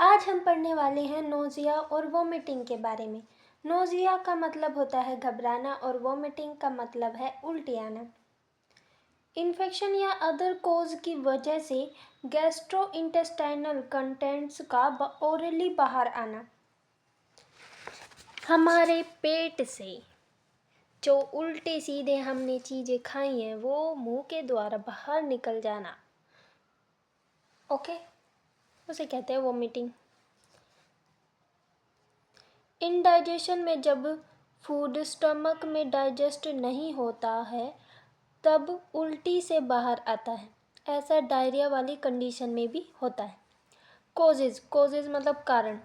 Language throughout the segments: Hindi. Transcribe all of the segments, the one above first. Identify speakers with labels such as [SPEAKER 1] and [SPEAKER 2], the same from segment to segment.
[SPEAKER 1] आज हम पढ़ने वाले हैं नोज़िया और वोमिटिंग के बारे में। नोज़िया का मतलब होता है घबराना और वोमिटिंग का मतलब है उल्टी आना। इन्फेक्शन या अदर कोज की वजह से गैस्ट्रोइंटेस्टाइनल कंटेंट्स का ओरली बाहर आना। हमारे पेट से जो उल्टे सीधे हमने चीज़ें खाई हैं वो मुंह के द्वारा बाहर निकल जाना, ओके, उसे कहते हैं वोमिटिंग। इनडाइजेशन में जब फूड स्टमक में डाइजेस्ट नहीं होता है तब उल्टी से बाहर आता है। ऐसा डायरिया वाली कंडीशन में भी होता है। कोजेज मतलब कारण।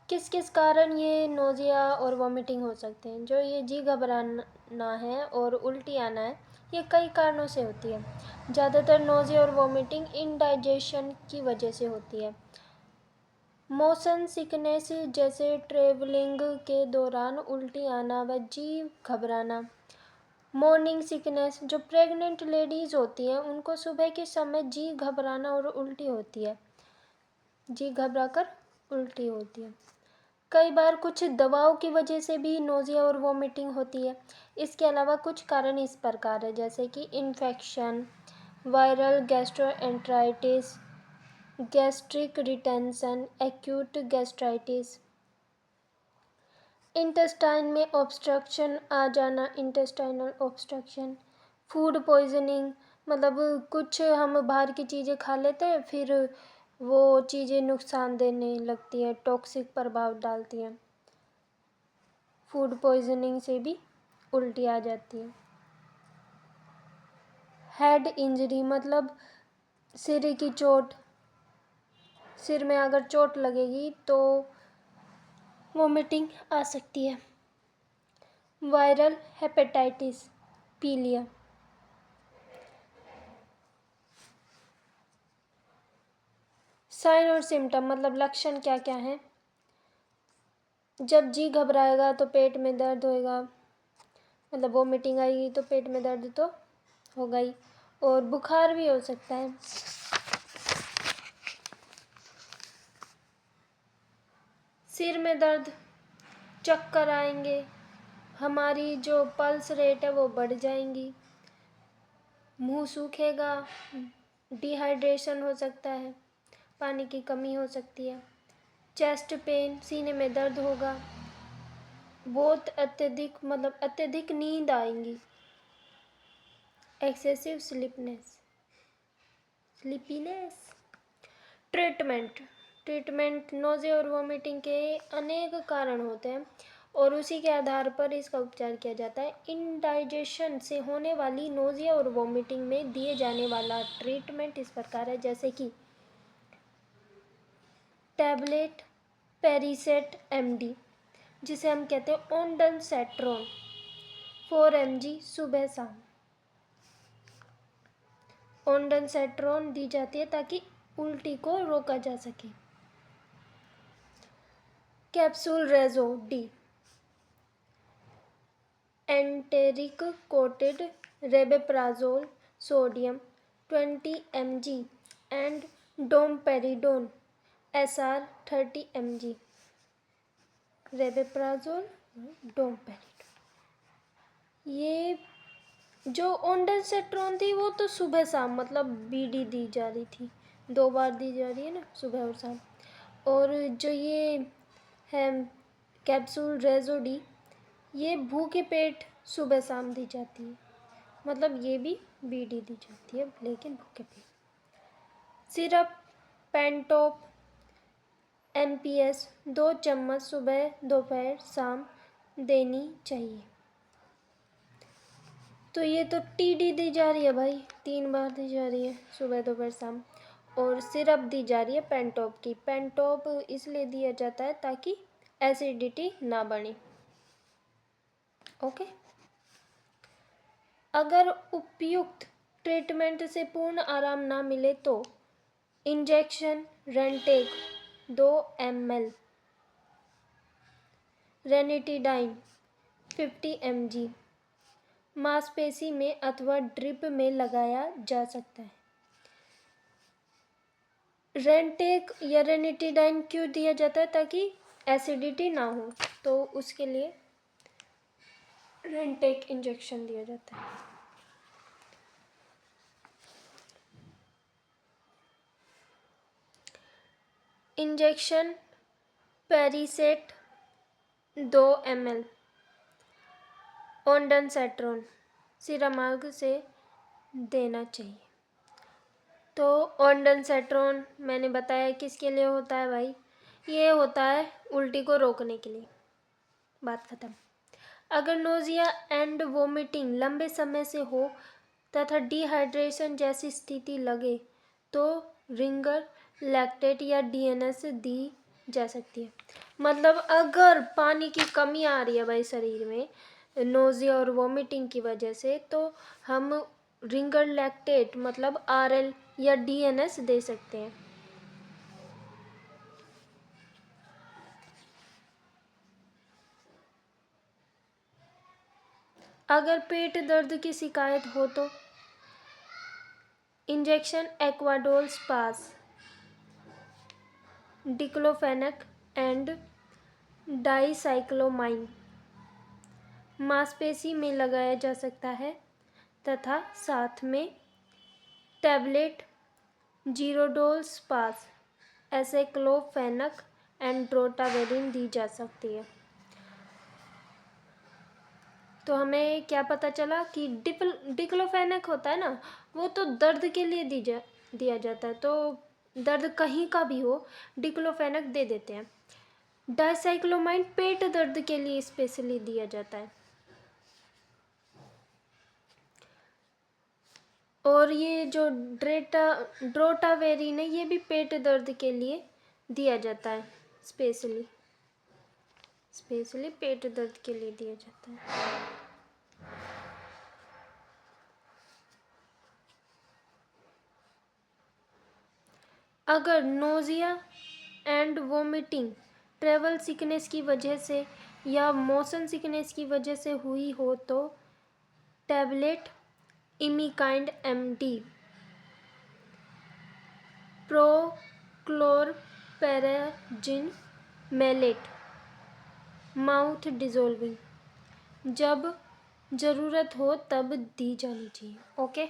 [SPEAKER 1] किस किस कारण ये नोज़िया और वॉमिटिंग हो सकते हैं? जो ये जी घबराना है और उल्टी आना है, ये कई कारणों से होती है। ज़्यादातर नोज़िया और वॉमिटिंग इनडाइजेशन की वजह से होती है। मोशन सिकनेस जैसे ट्रेवलिंग के दौरान उल्टी आना व जी घबराना। मॉर्निंग सिकनेस, जो प्रेग्नेंट लेडीज़ होती हैं उनको सुबह के समय जी घबराना और उल्टी होती है। जी घबरा कर उल्टी होती है। कई बार कुछ दवाओं की वजह से भी नोज़िया और वॉमिटिंग होती है। इसके अलावा कुछ कारण इस प्रकार है, जैसे कि infection, viral gastroenteritis, gastric retention, acute gastritis, intestine में ऑब्स्ट्रक्शन आ जाना, इंटेस्टाइनल ऑब्स्ट्रक्शन, फूड पॉइजनिंग, मतलब कुछ हम बाहर की चीज़ें खा लेते हैं फिर वो चीज़ें नुकसान देने लगती हैं, टॉक्सिक प्रभाव डालती हैं। फूड पॉइजनिंग से भी उल्टी आ जाती है। हेड इंजरी मतलब सिर की चोट, सिर में अगर चोट लगेगी तो वोमिटिंग आ सकती है। वायरल हेपेटाइटिस, पीलिया। साइन और सिम्टम मतलब लक्षण क्या क्या हैं? जब जी घबराएगा तो पेट में दर्द होएगा, मतलब वोमिटिंग आएगी तो पेट में दर्द तो होगा ही, और बुखार भी हो सकता है। सिर में दर्द, चक्कर आएंगे, हमारी जो पल्स रेट है वो बढ़ जाएंगी, मुंह सूखेगा, डिहाइड्रेशन हो सकता है, पानी की कमी हो सकती है। चेस्ट पेन, सीने में दर्द होगा, बहुत अत्यधिक मतलब अत्यधिक नींद आएंगी, एक्सेसिव स्लीपीनेस। ट्रीटमेंट नोज़िया और वोमिटिंग के अनेक कारण होते हैं और उसी के आधार पर इसका उपचार किया जाता है। इनडाइजेशन से होने वाली नोज़िया और वोमिटिंग में दिए जाने वाला ट्रीटमेंट इस प्रकार है, जैसे कि टैबलेट पेरीसेट MD, जिसे हम कहते हैं ओंडानसेट्रोन 4 mg सुबह शाम। ओंडानसेट्रोन दी जाती है ताकि उल्टी को रोका जा सके। Capsule Razo D, enteric coated rabeprazole sodium 20 mg and domperidone SR 30 mg। Rabeprazole, domperidone. ये जो ओंडानसेट्रोन थी वो तो सुबह शाम मतलब BD दी जा रही थी, 2 बार दी जा रही है ना, सुबह और शाम। और जो ये है कैप्सूल रेजोडी, ये भूखे पेट सुबह शाम दी जाती है, मतलब ये भी BD दी जाती है लेकिन भूखे पेट। सिरप पेंटोप MPS 2 चम्मच सुबह दोपहर शाम देनी चाहिए। तो ये तो TD दी जा रही है भाई, 3 बार दी जा रही है सुबह दोपहर शाम। और सिरप दी जा रही है पेंटोप की। पेंटोप इसलिए दिया जाता है ताकि एसिडिटी ना बने, ओके। अगर उपयुक्त ट्रीटमेंट से पूर्ण आराम ना मिले तो इंजेक्शन रेंटेक 2 ml, रेनिटीडाइन 50 mg मांसपेशी में अथवा ड्रिप में लगाया जा सकता है। रेंटेक या रेनिटीडाइन क्यों दिया जाता है? ताकि एसिडिटी ना हो, तो उसके लिए रेंटेक इंजेक्शन दिया जाता है। इंजेक्शन पेरिसेट 2 ml ओंडानसेट्रोन सिरामार्ग से देना चाहिए। तो ओंडानसेट्रोन मैंने बताया किसके लिए होता है भाई? ये होता है उल्टी को रोकने के लिए। बात खत्म। अगर नोजिया एंड वोमिटिंग लंबे समय से हो तथा डिहाइड्रेशन जैसी स्थिति लगे तो रिंगर लैक्टेट या डीएनएस दी जा सकती है। मतलब अगर पानी की कमी आ रही है भाई शरीर में नोजिया और वोमिटिंग की वजह से, तो हम रिंगर लैक्टेट मतलब आरएल या डीएनएस दे सकते हैं। अगर पेट दर्द की शिकायत हो तो इंजेक्शन एक्वाडोल स्पास, डिक्लोफेनक एंड डाइसाइक्लोमाइन मांसपेशी में लगाया जा सकता है तथा साथ में टैबलेट जीरोडोल स्पास, एसेक्लोफेनक एंड ड्रोटावेरिन दी जा सकती है। तो हमें क्या पता चला कि डिक्लोफेनक होता है ना, वो तो दर्द के लिए दिया जाता है, तो दर्द कहीं का भी हो डिक्लोफेनक दे देते हैं। डाइसाइक्लोमाइन पेट दर्द के लिए स्पेशली दिया जाता है। और ये जो ड्रोटावेरिन है ये भी पेट दर्द के लिए दिया जाता है, स्पेशली पेट दर्द के लिए दिया जाता है। अगर nausea and vomiting travel sickness की वजह से या मोशन सिकनेस की वजह से हुई हो तो tablet Imikind MD, prochlorperazine maleate, mouth dissolving जब ज़रूरत हो तब दी जानी चाहिए। ओके,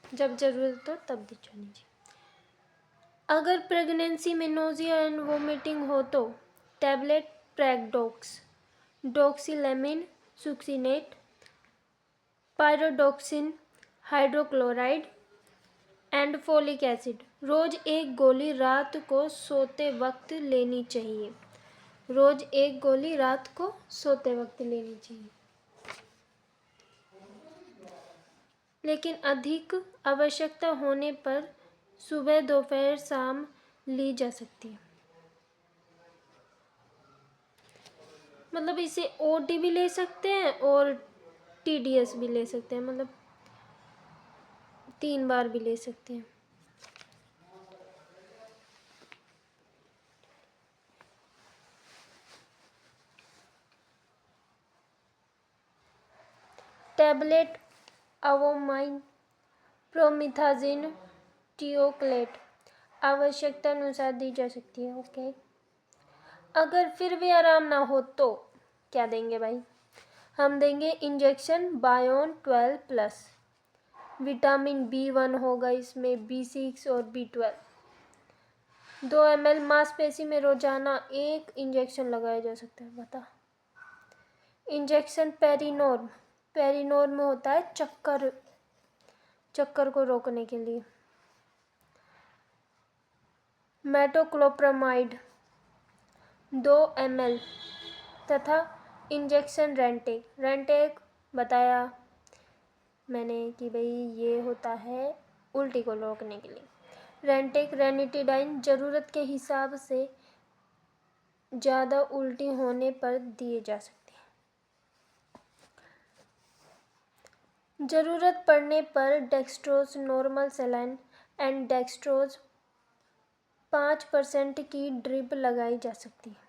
[SPEAKER 1] जब ज़रूरत हो तब दी जानी चाहिए। अगर प्रेगनेंसी में नोजिया एंड वोमिटिंग हो तो tablet Pregdox, doxylamine succinate, pyridoxine hydrochloride and folic acid रोज एक गोली रात को सोते वक्त लेनी चाहिए। रोज एक गोली रात को सोते वक्त लेनी चाहिए, लेकिन अधिक आवश्यकता होने पर सुबह दोपहर शाम ली जा सकती है। मतलब इसे ओटी भी ले सकते हैं और टीडीएस भी ले सकते हैं, मतलब 3 बार भी ले सकते हैं। टैबलेट अवोमाइन, प्रोमिथाजिन, टियोक्लेट आवश्यकता अनुसार दी जा सकती है। ओके, अगर फिर भी आराम ना हो तो क्या देंगे भाई? हम देंगे इंजेक्शन बायोन 12+, विटामिन B1 होगा इसमें, B6 और B12। 2 ml मांसपेशी में रोजाना 1 इंजेक्शन लगाया जा सकता है। बता, इंजेक्शन पेरिनोर्म में होता है चक्कर को रोकने के लिए। मेटोक्लोप्रामाइड 2 ml तथा इंजेक्शन रेंटेक बताया मैंने कि भाई ये होता है उल्टी को रोकने के लिए। रेंटेक रेनिटीडाइन ज़रूरत के हिसाब से ज़्यादा उल्टी होने पर दिए जा सकते हैं। ज़रूरत पड़ने पर dextrose normal saline and dextrose 5% की ड्रिप लगाई जा सकती है।